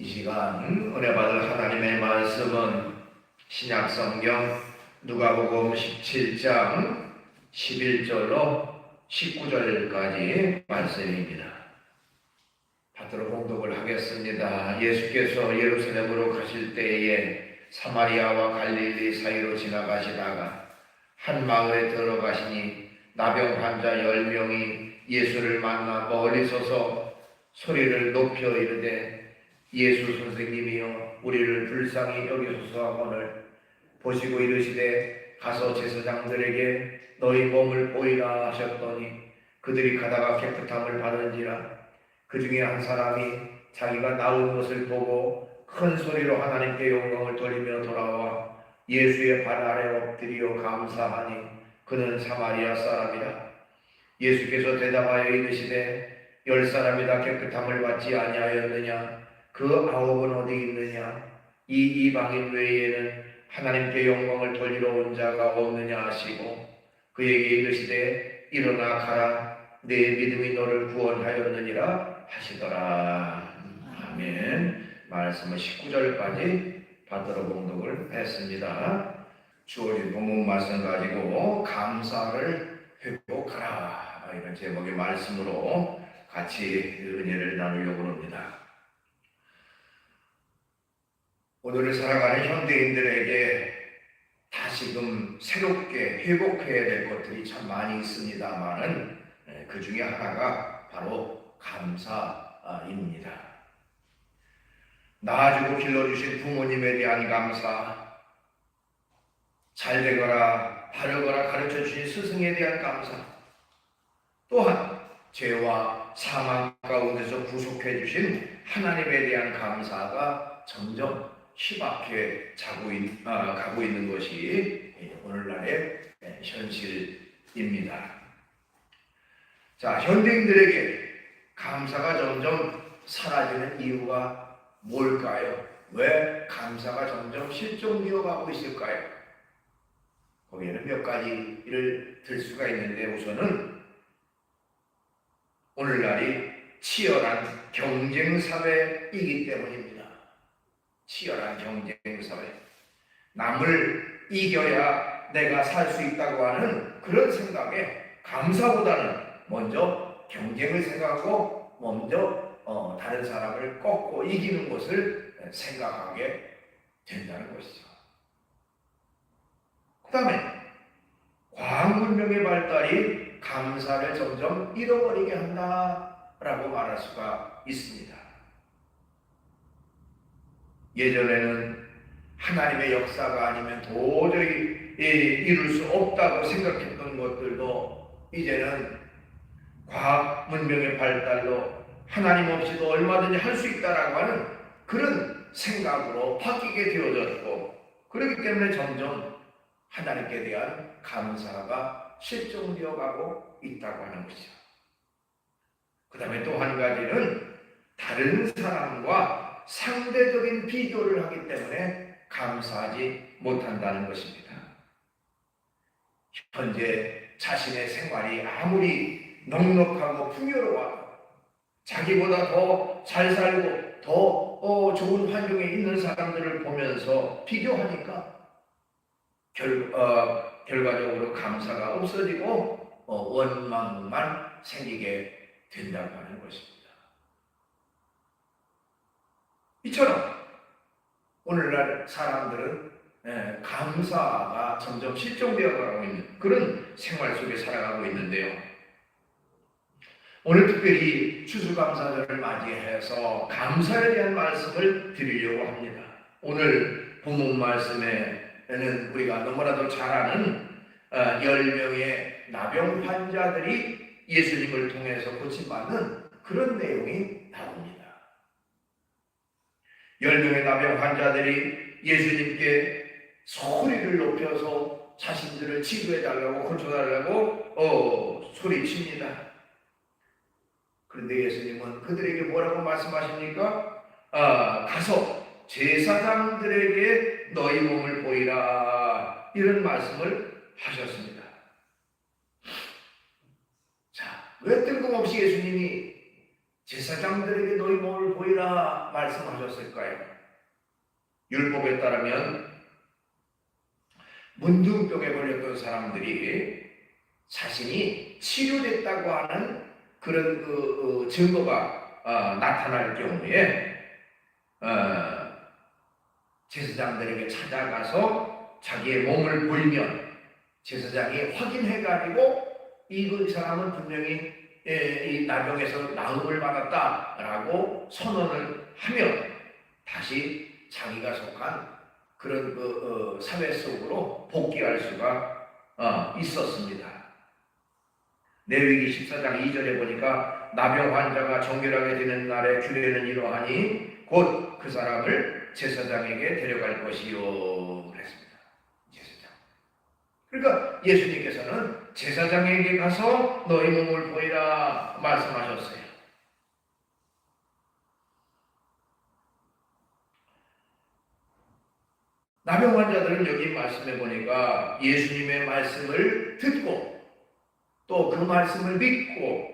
이 시간 은혜 받을 하나님의 말씀은 신약성경 누가복음 17장 11절로 19절까지 말씀입니다. 받들어 봉독을 하겠습니다. 예수께서 예루살렘으로 가실 때에 사마리아와 갈릴리 사이로 지나가시다가 한 마을에 들어가시니 나병 환자 10명이 예수를 만나 멀리 서서 소리를 높여 이르되 예수 선생님이여 우리를 불쌍히 여기소서 하거늘 보시고 이르시되 가서 제사장들에게 너희 몸을 보이라 하셨더니 그들이 가다가 깨끗함을 받은지라. 그 중에 한 사람이 자기가 나은 것을 보고 큰 소리로 하나님께 영광을 돌리며 돌아와 예수의 발 아래 엎드려 감사하니 그는 사마리아 사람이라. 예수께서 대답하여 이르시되 10사람이 다 깨끗함을 받지 아니하였느냐? 그 9은 어디 있느냐? 이 이방인 외에는 하나님께 영광을 돌리러 온 자가 없느냐 하시고 그에게 이르시되 일어나 가라 내 믿음이 너를 구원하였느니라 하시더라. 아멘. 말씀은 19절까지 받들어 봉독을 했습니다. 주어진 본문 말씀 가지고 감사를 회복하라 이런 제목의 말씀으로 같이 은혜를 나누려고 합니다. 오늘을 살아가는 현대인들에게 다시금 새롭게 회복해야 될 것들이 참 많이 있습니다만은 그 중에 하나가 바로 감사입니다. 낳아주고 길러주신 부모님에 대한 감사, 잘되거나 바르거나 가르쳐주신 스승에 대한 감사, 또한 죄와 사망 가운데서 구속해 주신 하나님에 대한 감사가 점점 희박해 가고 있는 것이 오늘날의 현실입니다. 자, 현대인들에게 감사가 점점 사라지는 이유가 뭘까요? 왜 감사가 점점 실종되어 가고 있을까요? 거기에는 몇 가지를 들 수가 있는데 우선은 오늘날이 치열한 경쟁사회이기 때문입니다. 치열한 경쟁사회. 남을 이겨야 내가 살 수 있다고 하는 그런 생각에 감사보다는 먼저 경쟁을 생각하고 먼저 다른 사람을 꺾고 이기는 것을 생각하게 된다는 것이죠. 그 다음에 과학문명의 발달이 감사를 점점 잃어버리게 한다라고 말할 수가 있습니다. 예전에는 하나님의 역사가 아니면 도저히 이룰 수 없다고 생각했던 것들도 이제는 과학 문명의 발달로 하나님 없이도 얼마든지 할 수 있다라고 하는 그런 생각으로 바뀌게 되어졌고, 그렇기 때문에 점점 하나님께 대한 감사가 실종되어 가고 있다고 하는 것이죠. 그 다음에 또 한 가지는 다른 사람과 상대적인 비교를 하기 때문에 감사하지 못한다는 것입니다. 현재 자신의 생활이 아무리 넉넉하고 풍요로워도 자기보다 더 잘 살고 더 좋은 환경에 있는 사람들을 보면서 비교하니까 결과적으로 감사가 없어지고 원망만 생기게 된다고 하는 것입니다. 이처럼 오늘날 사람들은 감사가 점점 실종되어 가고 있는 그런 생활 속에 살아가고 있는데요. 오늘 특별히 추수감사절을 맞이해서 감사에 대한 말씀을 드리려고 합니다. 오늘 본문 말씀에는 우리가 너무나도 잘 아는 10명의 나병 환자들이 예수님을 통해서 고침받는 그런 내용이 나옵니다. 10명의 나병 환자들이 예수님께 소리를 높여서 자신들을 치료해달라고 고쳐달라고 소리칩니다. 그런데 예수님은 그들에게 뭐라고 말씀하십니까? 가서 제사장들에게 너희 몸을 보이라 이런 말씀을 하셨습니다. 자, 왜 뜬금없이 예수님이 제사장들에게 너희 몸을 보이라 말씀하셨을까요? 율법에 따르면 문둥병에 걸렸던 사람들이 자신이 치료됐다고 하는 그런 증거가 나타날 경우에 제사장들에게 찾아가서 자기의 몸을 보이면 제사장이 확인해가지고 이 사람은 분명히 이 나병에서 나음을 받았다라고 선언을 하면 다시 자기가 속한 그런 사회 속으로 복귀할 수가 있었습니다. 레위기 14장 2절에 보니까 나병 환자가 정결하게 되는 날에 규례는 이러하니 곧 그 사람을 제사장에게 데려갈 것이요 그랬습니다. 제사장. 그러니까 예수님께서는 제사장에게 가서 너희 몸을 보이라 말씀하셨어요. 나병 환자들은 여기 말씀해 보니까 예수님의 말씀을 듣고 또 그 말씀을 믿고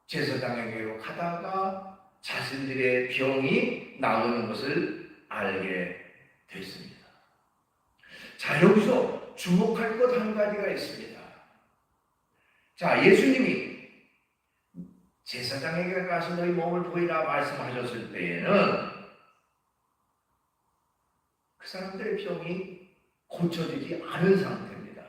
제사장에게로 가다가 자신들의 병이 나오는 것을 알게 됐습니다. 자, 여기서 주목할 것 한 가지가 있습니다. 자, 예수님이 제사장에게 가서 너희 몸을 보이라 말씀하셨을 때에는 그 사람들의 병이 고쳐지지 않은 상태입니다.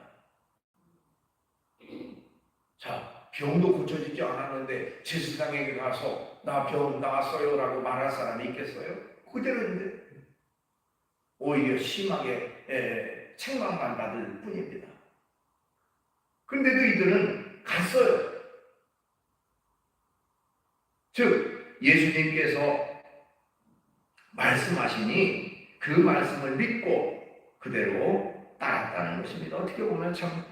자, 병도 고쳐지지 않았는데 제사장에게 가서 나 병 나았어요 라고 말할 사람이 있겠어요? 그대로인데 오히려 심하게 책망만 받을 뿐입니다. 그런데도 이들은 갔어요. 즉 예수님께서 말씀하시니 그 말씀을 믿고 그대로 따랐다는 것입니다. 어떻게 보면 참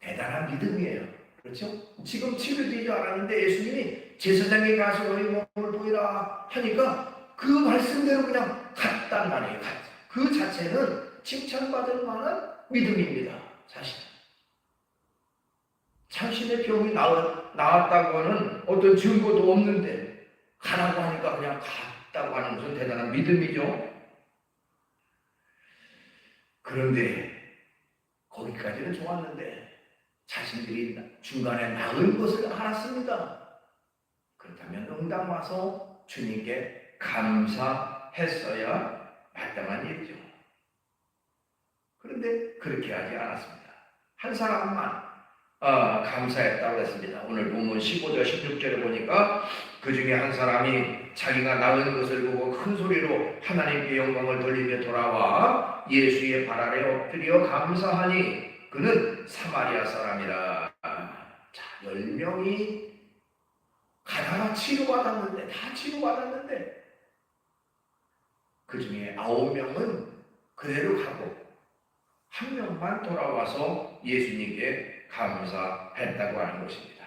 대단한 믿음이에요. 그렇죠? 지금 치료되지 않았는데 예수님이 제사장에 가서 너희 몸을 보이라 하니까 그 말씀대로 그냥 갔단 말이에요. 그 자체는 칭찬받을 만한 믿음입니다. 사실 자신의 병이 나았다고 하는 어떤 증거도 없는데 가라고 하니까 그냥 갔다고 하는 것은 대단한 믿음이죠. 그런데 거기까지는 좋았는데 자신들이 중간에 나은 것을 알았습니다. 그렇다면 응당 와서 주님께 감사했어야 마땅한 일이죠. 그런데 그렇게 하지 않았습니다. 한 사람만 감사했다고 했습니다. 오늘 본문 15절 16절에 보니까 그 중에 한 사람이 자기가 나은 것을 보고 큰 소리로 하나님께 영광을 돌리며 돌아와 예수의 발 아래 엎드려 감사하니 그는 사마리아 사람이라. 자, 10명이 가다가 치료받았는데 다 치료받았는데 그 중에 9명은 그대로 가고 1명만 돌아와서 예수님께 감사했다고 하는 것입니다.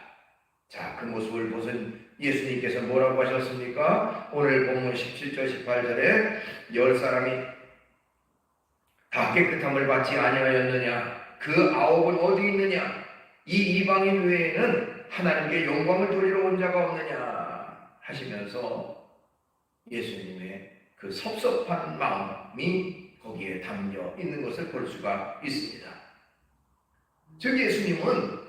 자, 그 모습을 보신 예수님께서 뭐라고 하셨습니까? 오늘 본문 17절 18절에 10사람이 다 깨끗함을 받지 아니하였느냐? 그 9은 어디 있느냐? 이 이방인 외에는 하나님께 영광을 돌리러 온 자가 없느냐? 하시면서 예수님의 그 섭섭한 마음이 거기에 담겨 있는 것을 볼 수가 있습니다. 즉 예수님은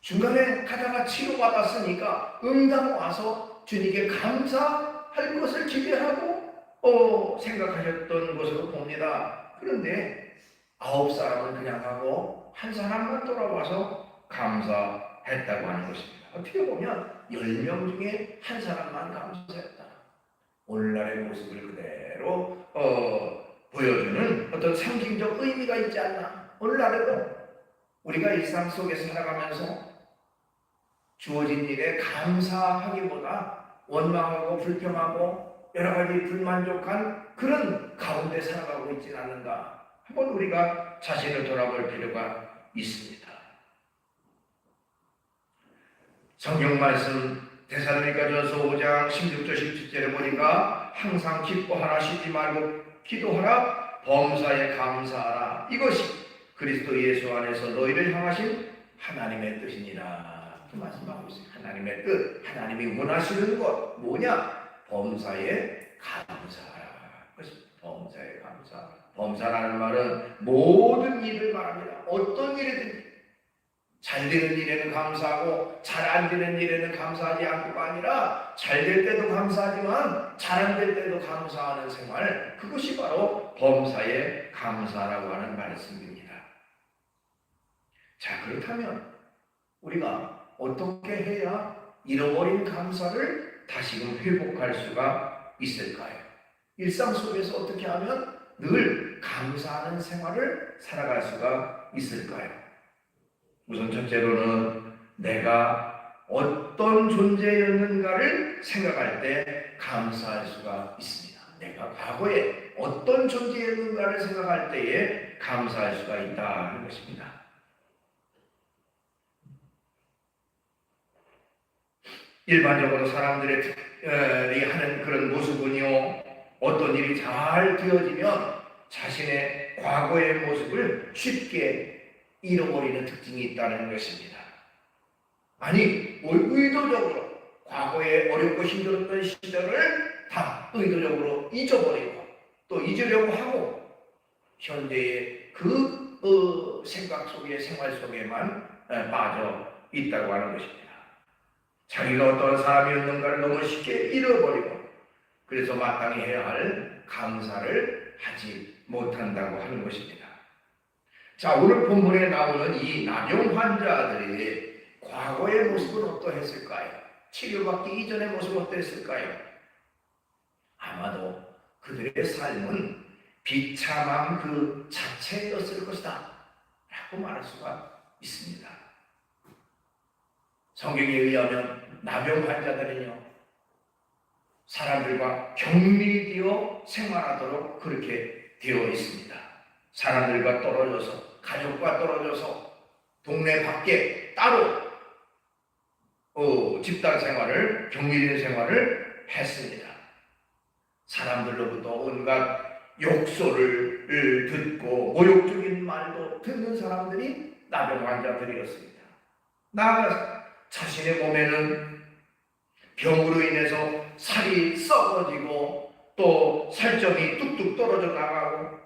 중간에 가다가 치료받았으니까 응당 와서 주님께 감사할 것을 기대하고 생각하셨던 것으로 봅니다. 그런데 9사람은 그냥 가고 한 사람만 돌아와서 감사했다고 하는 것입니다. 어떻게 보면 10명 중에 한 사람만 감사했다. 오늘날의 모습을 그대로 보여주는 어떤 상징적 의미가 있지 않나. 오늘날에도 우리가 일상 속에 살아가면서 주어진 일에 감사하기보다 원망하고 불평하고 여러 가지 불만족한 그런 가운데 살아가고 있지는 않는가. 한번 우리가 자신을 돌아볼 필요가 있습니다. 성경 말씀 데살로니가전서 5장 16절 17절에 보니까 항상 기뻐하라, 쉬지 말고 기도하라, 범사에 감사하라. 이것이 그리스도 예수 안에서 너희를 향하신 하나님의 뜻이니라. 이렇게 말씀하고 있어요. 하나님의 뜻, 하나님이 원하시는 것 뭐냐? 범사에 감사하라. 범사에 감사. 범사라는 말은 모든 일을 말합니다. 어떤 일이든지 잘 되는 일에는 감사하고 잘 안 되는 일에는 감사하지 않고가 아니라 잘 될 때도 감사하지만 잘 안 될 때도 감사하는 생활, 그것이 바로 범사에 감사라고 하는 말씀입니다. 자, 그렇다면 우리가 어떻게 해야 잃어버린 감사를 다시금 회복할 수가 있을까요? 일상 속에서 어떻게 하면 늘 감사하는 생활을 살아갈 수가 있을까요? 우선 첫째로는 내가 어떤 존재였는가를 생각할 때 감사할 수가 있습니다. 내가 과거에 어떤 존재였는가를 생각할 때에 감사할 수가 있다는 것입니다. 일반적으로 사람들이 하는 그런 모습은요, 어떤 일이 잘 되어지면 자신의 과거의 모습을 쉽게 잃어버리는 특징이 있다는 것입니다. 아니, 의도적으로 과거에 어렵고 힘들었던 시절을 다 의도적으로 잊어버리고 또 잊으려고 하고 현재의 그 생각 속에 생활 속에만 빠져 있다고 하는 것입니다. 자기가 어떤 사람이었는가를 너무 쉽게 잃어버리고 그래서 마땅히 해야 할 감사를 하지 못한다고 하는 것입니다. 자, 오늘 본문에 나오는 이 나병 환자들이 과거의 모습은 어떠했을까요? 치료받기 이전의 모습은 어떠했을까요? 아마도 그들의 삶은 비참함 그 자체였을 것이다 라고 말할 수가 있습니다. 성경에 의하면 나병 환자들은요, 사람들과 격리되어 생활하도록 그렇게 되어 있습니다. 사람들과 떨어져서, 가족과 떨어져서 동네 밖에 따로 집단 생활을, 격리된 생활을 했습니다. 사람들로부터 온갖 욕설을 듣고 모욕적인 말도 듣는 사람들이 나병 환자들이었습니다. 나아가서 자신의 몸에는 병으로 인해서 살이 썩어지고 또 살점이 뚝뚝 떨어져 나가고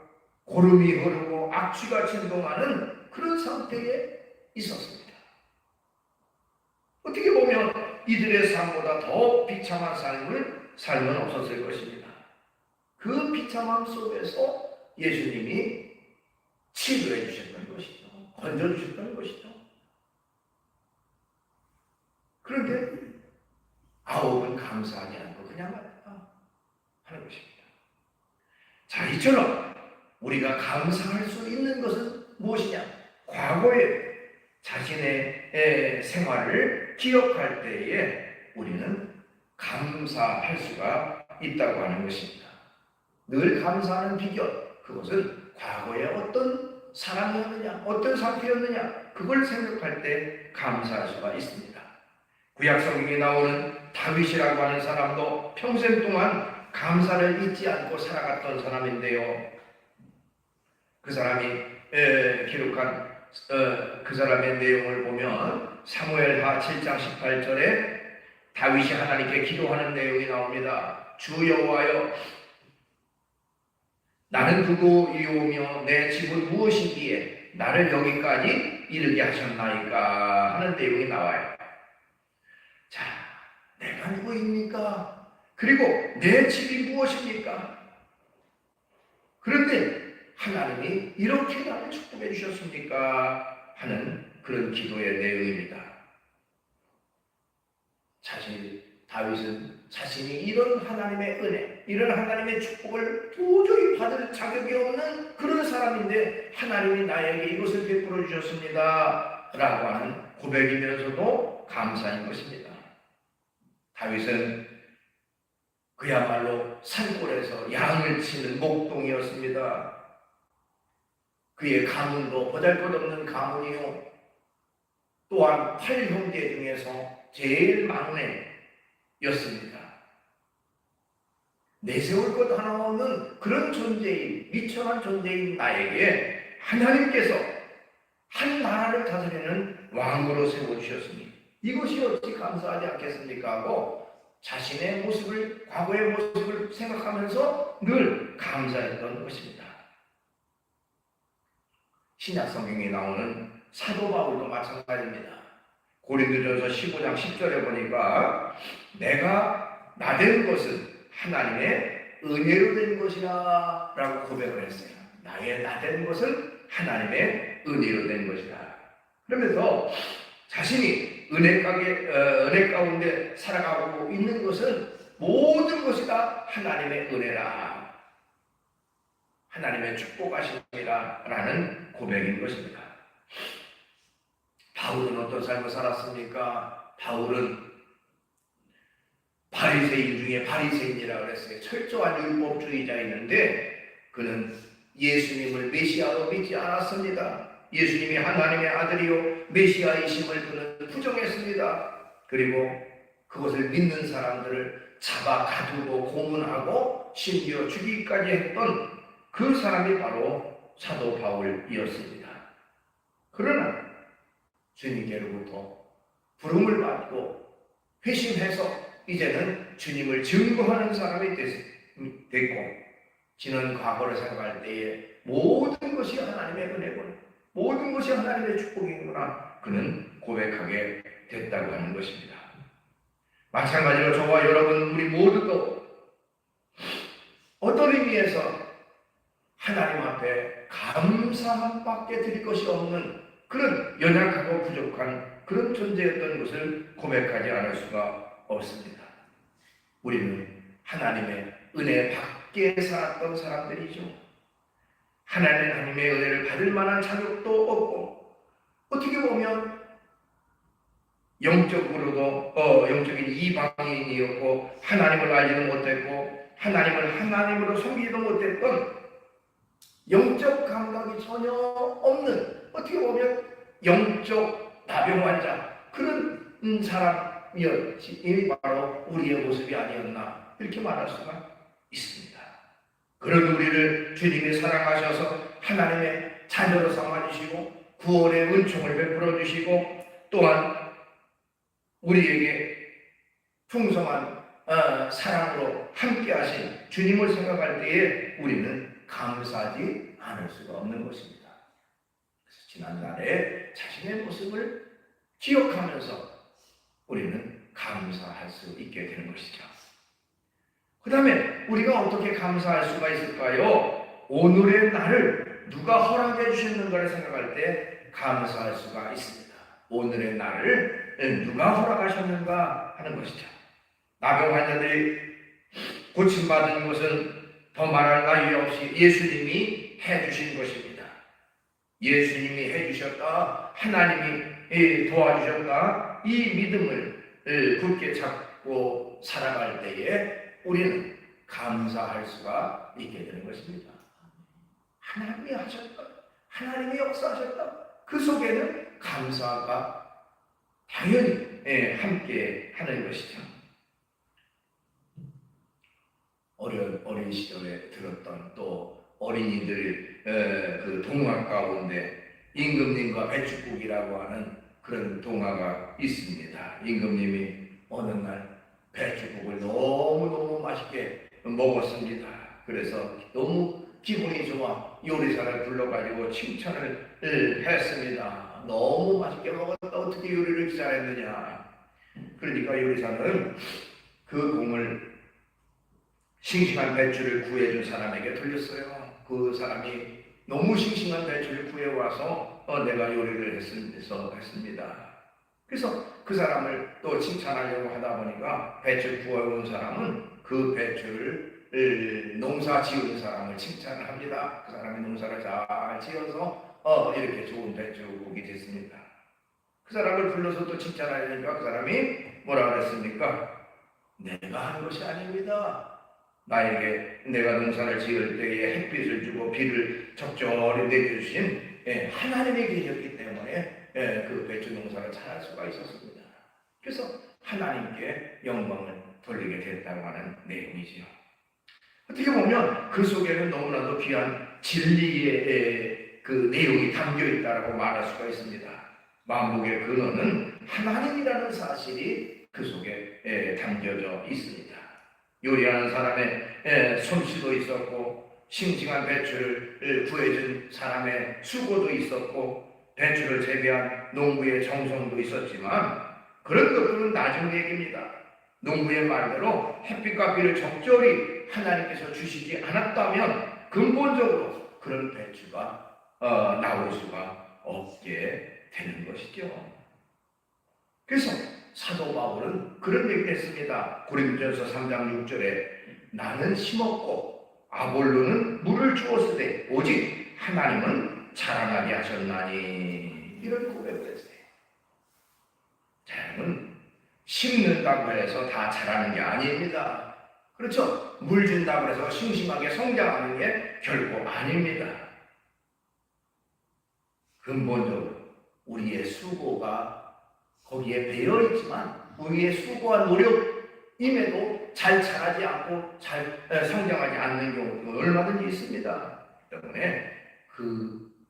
고름이 흐르고 악취가 진동하는 그런 상태에 있었습니다. 어떻게 보면 이들의 삶보다 더 비참한 삶은 없었을 것입니다. 그 비참함 속에서 예수님이 치료해 주셨던 것이죠. 건져 주셨던 것이죠. 그런데 아홉은 감사하지 않고 그냥 하는 것입니다. 자, 이처럼 우리가 감사할 수 있는 것은 무엇이냐? 과거에 자신의 생활을 기억할 때에 우리는 감사할 수가 있다고 하는 것입니다. 늘 감사하는 비결, 그것은 과거에 어떤 사람이었느냐, 어떤 상태였느냐, 그걸 생각할 때 감사할 수가 있습니다. 구약 성경에 나오는 다윗이라고 하는 사람도 평생 동안 감사를 잊지 않고 살아갔던 사람인데요. 그 사람이 기록한 그 사람의 내용을 보면 사무엘하 7장 18절에 다윗이 하나님께 기도하는 내용이 나옵니다. 주 여호와여, 나는 누구이오며 내 집은 무엇이기에 나를 여기까지 이르게 하셨나이까 하는 내용이 나와요. 자, 내가 누구입니까? 그리고 내 집이 무엇입니까? 그런데 하나님이 이렇게 나를 축복해 주셨습니까? 하는 그런 기도의 내용입니다. 다윗은 자신이 이런 하나님의 은혜, 이런 하나님의 축복을 도저히 받을 자격이 없는 그런 사람인데 하나님이 나에게 이것을 베풀어 주셨습니다 라고 하는 고백이면서도 감사인 것입니다. 다윗은 그야말로 산골에서 양을 치는 목동이었습니다. 그의 가문도 보잘것없는 가문이요, 또한 8형제 중에서 제일 막내였습니다. 내세울 것 하나 없는 그런 존재인, 미천한 존재인 나에게 하나님께서 한 나라를 다스리는 왕으로 세워주셨습니다. 이것이 어찌 감사하지 않겠습니까? 하고 자신의 모습을, 과거의 모습을 생각하면서 늘 감사했던 것입니다. 신약 성경에 나오는 사도 바울도 마찬가지입니다. 고린도전서 15장 10절에 보니까 내가 나된 것은 하나님의 은혜로 된 것이라 라고 고백을 했어요. 나의 나된 것은 하나님의 은혜로 된 것이다. 그러면서 자신이 은혜 가운데 살아가고 있는 것은 모든 것이 다 하나님의 은혜라, 하나님의 축복하심이라 라는 고백인 것입니다. 바울은 어떤 삶을 살았습니까? 바울은 바리새인 중에 바리새인이라고 그랬어요. 철저한 율법주의자였는데 그는 예수님을 메시아로 믿지 않았습니다. 예수님이 하나님의 아들이요 메시아이심을 그는 부정했습니다. 그리고 그것을 믿는 사람들을 잡아 가두고 고문하고 심지어 죽이기까지 했던 그 사람이 바로 사도 바울이었습니다. 그러나 주님께로부터 부름을 받고 회심해서 이제는 주님을 증거하는 사람이 됐고, 지난 과거를 생각할 때에 모든 것이 하나님의 은혜구나, 모든 것이 하나님의 축복이구나 그는 고백하게 됐다고 하는 것입니다. 마찬가지로 저와 여러분 우리 모두도 어떤 의미에서 하나님 앞에 감사함밖에 드릴 것이 없는 그런 연약하고 부족한 그런 존재였던 것을 고백하지 않을 수가 없습니다. 우리는 하나님의 은혜 밖에 살았던 사람들이죠. 하나님의 은혜를 받을 만한 자격도 없고, 어떻게 보면 영적으로도 영적인 이방인이었고, 하나님을 알지도 못했고, 하나님을 하나님으로 섬기지도 못했던 영적 감각이 전혀 없는, 어떻게 보면 영적 나병환자 그런 사람이었지. 이미 바로 우리의 모습이 아니었나 이렇게 말할 수가 있습니다. 그런 우리를 주님이 사랑하셔서 하나님의 자녀로 삼아주시고 구원의 은총을 베풀어 주시고, 또한 우리에게 풍성한 사랑으로 함께 하신 주님을 생각할 때에 우리는 감사하지 않을 수가 없는 것입니다. 그래서 지난날에 자신의 모습을 기억하면서 우리는 감사할 수 있게 되는 것이죠. 그 다음에 우리가 어떻게 감사할 수가 있을까요? 오늘의 날을 누가 허락해 주셨는가를 생각할 때 감사할 수가 있습니다. 오늘의 날을 누가 허락하셨는가 하는 것이죠. 나병 환자들이 고침받은 것은 더 말할 나위 없이 예수님이 해주신 것입니다. 예수님이 해주셨다, 하나님이 도와주셨다, 이 믿음을 굳게 잡고 살아갈 때에 우리는 감사할 수가 있게 되는 것입니다. 하나님이 하셨다, 하나님이 역사하셨다, 그 속에는 감사가 당연히 함께 하는 것이죠. 어린 시절에 들었던 또 어린이들 그 동화 가운데 임금님과 배춧국이라고 하는 그런 동화가 있습니다. 임금님이 어느 날 배춧국을 너무너무 맛있게 먹었습니다. 그래서 너무 기분이 좋아 요리사를 불러가지고 칭찬을 했습니다. 너무 맛있게 먹었다, 어떻게 요리를 이렇게 잘했느냐. 그러니까 요리사는 그 공을 싱싱한 배추를 구해준 사람에게 돌렸어요. 그 사람이 너무 싱싱한 배추를 구해와서 내가 요리를 했습니다. 그래서 그 사람을 또 칭찬하려고 하다 보니까 배추를 구해온 사람은 그 배추를 농사 지은 사람을 칭찬을 합니다. 그 사람이 농사를 잘 지어서 이렇게 좋은 배추국이 됐습니다. 그 사람을 불러서 또 칭찬하려니까 그 사람이 뭐라 그랬습니까? 내가 한 것이 아닙니다. 나에게 내가 농사를 지을 때에 햇빛을 주고 비를 적절히 내려주신 하나님이 계셨기 때문에 그 배추 농사를 잘할 수가 있었습니다. 그래서 하나님께 영광을 돌리게 됐다고 하는 내용이지요. 어떻게 보면 그 속에는 너무나도 귀한 진리의 그 내용이 담겨 있다고 말할 수가 있습니다. 만복의 근원은 하나님이라는 사실이 그 속에 담겨져 있습니다. 요리하는 사람의 솜씨도 있었고, 싱싱한 배추를 구해준 사람의 수고도 있었고, 배추를 재배한 농부의 정성도 있었지만 그런 것들은 나중 얘기입니다. 농부의 말대로 햇빛과 비를 적절히 하나님께서 주시지 않았다면 근본적으로 그런 배추가 나올 수가 없게 되는 것이죠. 그래서 사도 바울은 그런 얘기를 했습니다. 고린도전서 3장 6절에 나는 심었고 아볼로는 물을 주었으되 오직 하나님은 자라나게 하셨나니, 이런 고백을 했어요. 자라는 심는다고 해서 다 자라는 게 아닙니다. 그렇죠? 물 준다고 해서 싱싱하게 성장하는 게 결코 아닙니다. 근본적으로 우리의 수고가 거기에 배어 있지만 우리의 수고와 노력임에도 잘 자라지 않고 잘 성장하지 않는 경우도 얼마든지 있습니다. 때문에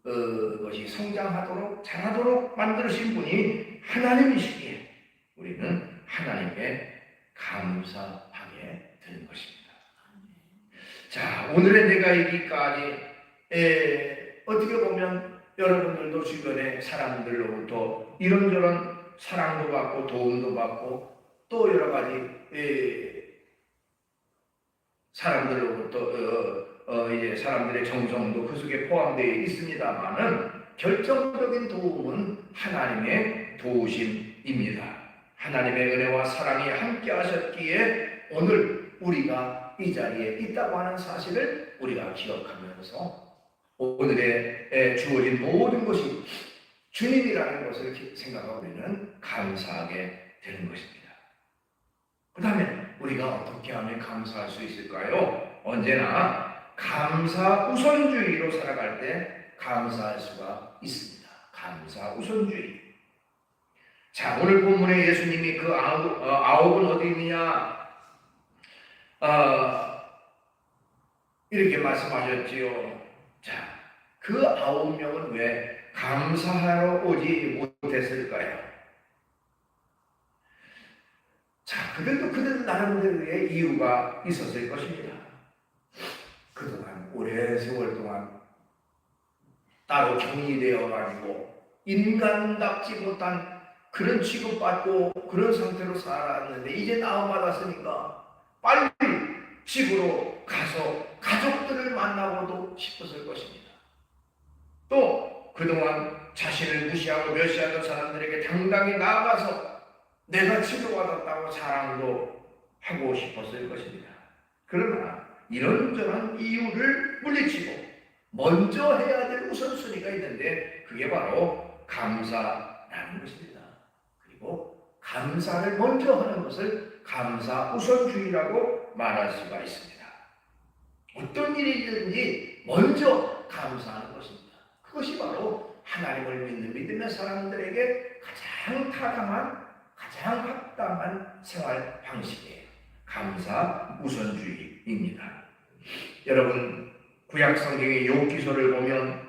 그것이 성장하도록 자라도록 만드신 분이 하나님이시기에 우리는 하나님께 감사하게 되는 것입니다. 자, 오늘의 내가 얘기까지 어떻게 보면 여러분들도 주변의 사람들로부터 이런저런 사랑도 받고 도움도 받고 또 여러 가지 사람들로부터 이제 사람들의 정성도 그 속에 포함되어 있습니다만은 결정적인 도움은 하나님의 도우심입니다. 하나님의 은혜와 사랑이 함께 하셨기에 오늘 우리가 이 자리에 있다고 하는 사실을 우리가 기억하면서 오늘의 주어진 모든 것이 주님이라는 것을 생각하고 우리는 감사하게 되는 것입니다. 그 다음에 우리가 어떻게 하면 감사할 수 있을까요? 언제나 감사 우선주의로 살아갈 때 감사할 수가 있습니다. 감사 우선주의. 자, 오늘 본문에 예수님이 그 아홉은 어디 있느냐 이렇게 말씀하셨지요. 자, 그 9명은 왜 감사하러 오지 못했을까요? 자, 그들도 나름대로의 이유가 있었을 것입니다. 그동안 오랜 세월 동안 따로 격리되어가지고 인간답지 못한 그런 취급받고 그런 상태로 살았는데 이제 나음받았으니까 빨리 집으로 가서 가족들을 만나고도 싶었을 것입니다. 또 그동안 자신을 무시하고 멸시하는 사람들에게 당당히 나아가서 내가 치료받았다고 자랑도 하고 싶었을 것입니다. 그러나 이런저런 이유를 물리치고 먼저 해야 될 우선순위가 있는데 그게 바로 감사라는 것입니다. 그리고 감사를 먼저 하는 것을 감사 우선주의라고 말할 수가 있습니다. 어떤 일이든지 먼저 감사하는 것입니다. 그것이 바로 하나님을 믿는 믿음의 사람들에게 가장 타당한, 가장 합당한 생활 방식이에요. 감사 우선주의입니다. 여러분, 구약 성경의 욥기서를 보면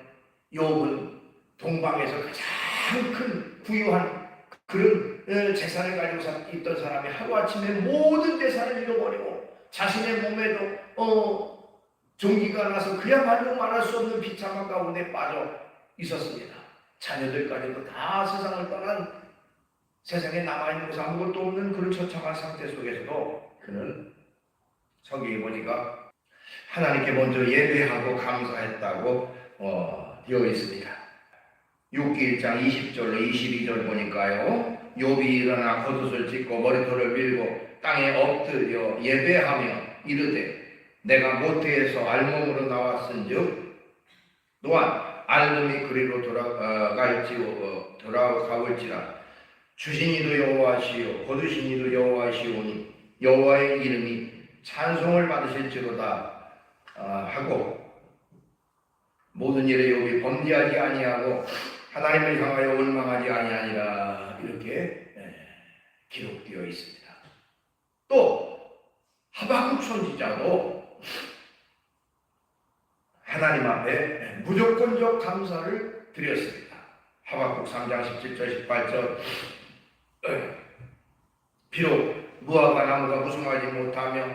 욥은 동방에서 가장 큰 부유한 그런 재산을 가지고 있던 사람이 하루아침에 모든 재산을 잃어버리고 자신의 몸에도 종기가 나서 그야말로 말할 수 없는 비참한 가운데 빠져 있었습니다. 자녀들까지도 다 세상을 떠난 세상에 남아있는 것이 아무것도 없는 그런 처참한 상태 속에서도 그는 성경에 보니까 하나님께 먼저 예배하고 감사했다고 되어 있습니다. 6기 1장 20절로 22절 보니까요. 욥이 일어나 겉옷을 찢고 머리털을 밀고 땅에 엎드려 예배하며 이르되 내가 모태에서 알몸으로 나왔은즉 또한 알몸이 그리로 돌아가올지라 주신 이도 여호와시요 거두신 이도 여호와시오니 여호와의 이름이 찬송을 받으실지로다 하고 모든 일에 욥이 범죄하지 아니하고 하나님을 향하여 원망하지 아니하니라 이렇게 기록되어 있습니다. 또 하박국 선지자도 하나님 앞에 무조건적 감사를 드렸습니다. 하박국 3장 17절 18절 비록 무화과 나무가 무성하지 못하며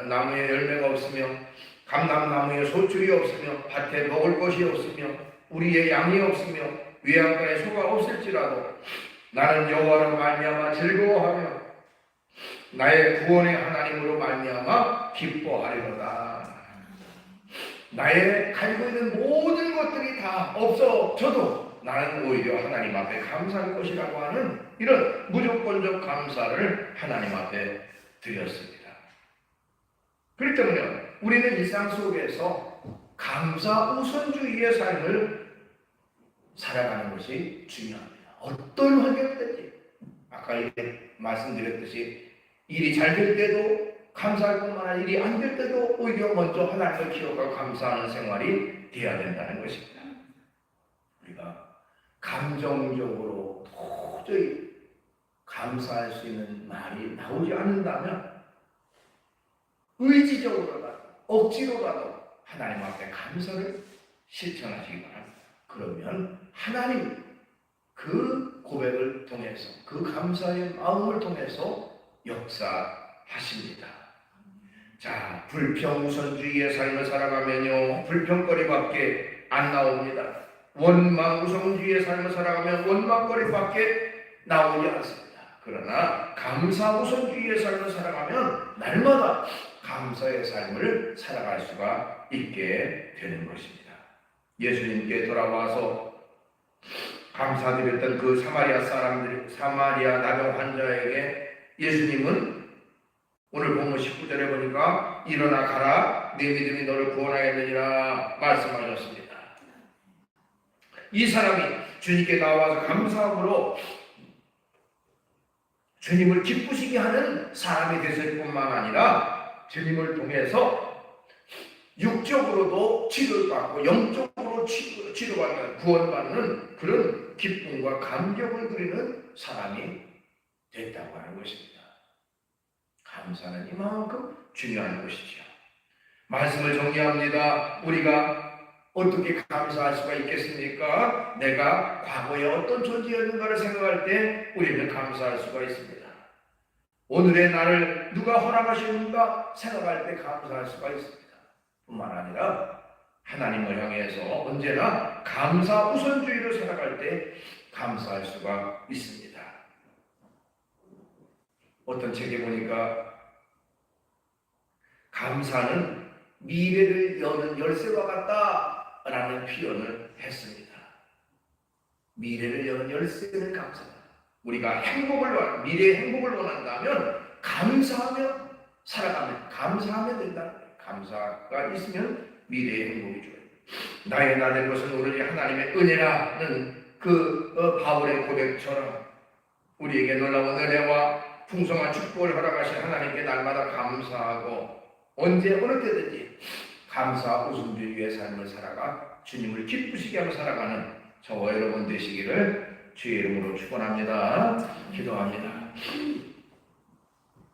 나무에 열매가 없으며 감람나무에 소출이 없으며 밭에 먹을 것이 없으며 우리의 양이 없으며 외양간에 소가 없을지라도 나는 여호와로 말미암아 즐거워하며 나의 구원의 하나님으로 말미암아 기뻐하리로다. 나의 가지고 있는 모든 것들이 다 없어져도 나는 오히려 하나님 앞에 감사할 것이라고 하는 이런 무조건적 감사를 하나님 앞에 드렸습니다. 그렇기 때문에 우리는 일상 속에서 감사 우선주의의 삶을 살아가는 것이 중요합니다. 어떤 환경이든지 아까 말씀드렸듯이 일이 잘 될 때도 감사할 뿐만 아니라 일이 안 될 때도 오히려 먼저 하나님을 기억하고 감사하는 생활이 되어야 된다는 것입니다. 우리가 감정적으로 도저히 감사할 수 있는 말이 나오지 않는다면 의지적으로라도 억지로라도 하나님 앞에 감사를 실천하시기 바랍니다. 그러면 하나님 그 고백을 통해서 그 감사의 마음을 통해서 역사하십니다. 자, 불평우선주의의 삶을 살아가면요 불평거리밖에 안 나옵니다. 원망우선주의의 삶을 살아가면 원망거리밖에 나오지 않습니다. 그러나 감사우선주의의 삶을 살아가면 날마다 감사의 삶을 살아갈 수가 있게 되는 것입니다. 예수님께 돌아와서 감사드렸던 그 사마리아 나병 환자에게 예수님은 오늘 본문 19절에 보니까 일어나 가라 네 믿음이 너를 구원하였느니라 말씀하셨습니다. 이 사람이 주님께 나와서 감사함으로 주님을 기쁘시게 하는 사람이 됐을 뿐만 아니라 주님을 통해서 육적으로도 치료를 받고 영적으로 치료받는 구원받는 그런 기쁨과 감격을 누리는 사람이 됐다고 하는 것입니다. 감사는 이만큼 중요한 것이죠. 말씀을 정리합니다. 우리가 어떻게 감사할 수가 있겠습니까? 내가 과거에 어떤 존재였는가를 생각할 때 우리는 감사할 수가 있습니다. 오늘의 나를 누가 허락하셨는가 생각할 때 감사할 수가 있습니다. 뿐만 아니라 하나님을 향해서 언제나 감사 우선주의로 살아갈 때 감사할 수가 있습니다. 어떤 책에 보니까 감사는 미래를 여는 열쇠와 같다라는 표현을 했습니다. 미래를 여는 열쇠는 감사다. 우리가 미래의 행복을 원한다면 감사하며 살아가면 감사하면 된다. 감사가 있으면 미래의 행복이 줘요. 나의 나된 것은 오로지 하나님의 은혜라는 바울의 고백처럼 우리에게 놀라운 은혜와 풍성한 축복을 허락하신 하나님께 날마다 감사하고 언제 어느 때든지 감사 우선주의의 삶을 살아가 주님을 기쁘시게 하며 살아가는 저와 여러분 되시기를 주의 이름으로 축원합니다. 기도합니다.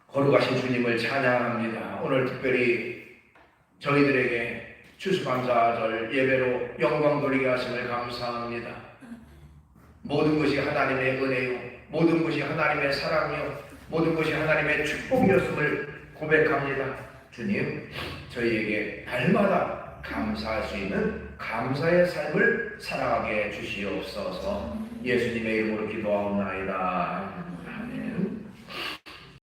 거룩하신 주님을 찬양합니다. 오늘 특별히 저희들에게 추수감사절 예배로 영광 돌리게 하심을 감사합니다. 모든 것이 하나님의 은혜요, 모든 것이 하나님의 사랑이요, 모든 것이 하나님의 축복이었음을 고백합니다. 주님, 저희에게 날마다 감사할 수 있는 감사의 삶을 살아가게 주시옵소서. 예수님의 이름으로 기도하옵나이다.